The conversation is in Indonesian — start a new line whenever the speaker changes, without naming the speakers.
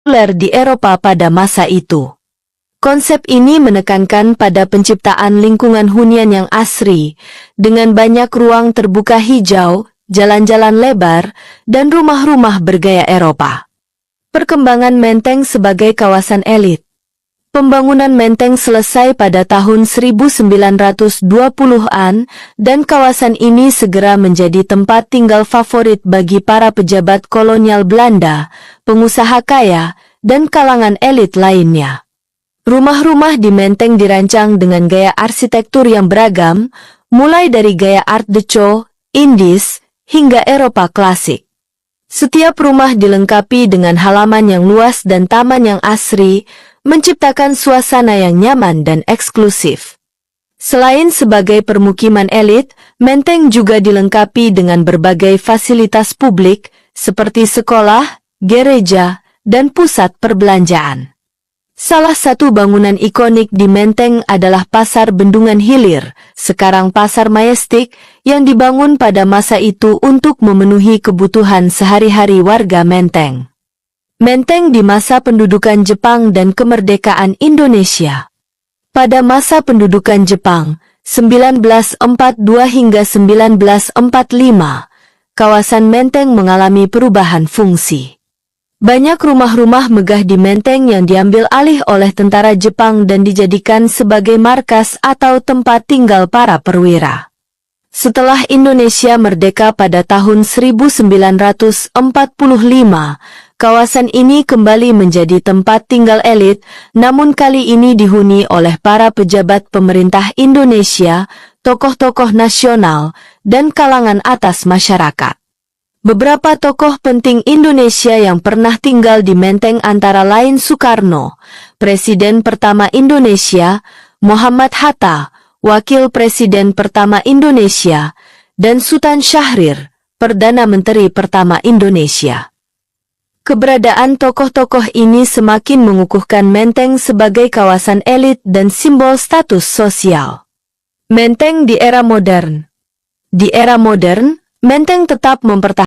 populer di Eropa pada masa itu. Konsep ini menekankan pada penciptaan lingkungan hunian yang asri, dengan banyak ruang terbuka hijau, jalan-jalan lebar, dan rumah-rumah bergaya Eropa. Perkembangan Menteng sebagai kawasan elit. Pembangunan Menteng selesai pada tahun 1920-an, dan kawasan ini segera menjadi tempat tinggal favorit bagi para pejabat kolonial Belanda, pengusaha kaya, dan kalangan elit lainnya. Rumah-rumah di Menteng dirancang dengan gaya arsitektur yang beragam, mulai dari gaya Art Deco, Indis, hingga Eropa klasik. Setiap rumah dilengkapi dengan halaman yang luas dan taman yang asri, menciptakan suasana yang nyaman dan eksklusif. Selain sebagai permukiman elit, Menteng juga dilengkapi dengan berbagai fasilitas publik, seperti sekolah, gereja, dan pusat perbelanjaan. Salah satu bangunan ikonik di Menteng adalah Pasar Bendungan Hilir, sekarang Pasar Majestic, yang dibangun pada masa itu untuk memenuhi kebutuhan sehari-hari warga Menteng. Menteng di masa pendudukan Jepang dan kemerdekaan Indonesia. Pada masa pendudukan Jepang, 1942 hingga 1945, kawasan Menteng mengalami perubahan fungsi. Banyak rumah-rumah megah di Menteng yang diambil alih oleh tentara Jepang dan dijadikan sebagai markas atau tempat tinggal para perwira. Setelah Indonesia merdeka pada tahun 1945, kawasan ini kembali menjadi tempat tinggal elit, namun kali ini dihuni oleh para pejabat pemerintah Indonesia, tokoh-tokoh nasional, dan kalangan atas masyarakat. Beberapa tokoh penting Indonesia yang pernah tinggal di Menteng antara lain Soekarno, Presiden pertama Indonesia, Muhammad Hatta, Wakil Presiden pertama Indonesia, dan Sultan Syahrir, Perdana Menteri pertama Indonesia. Keberadaan tokoh-tokoh ini semakin mengukuhkan Menteng sebagai kawasan elit dan simbol status sosial. Menteng di era modern. Di era modern, Menteng tetap mempertahankan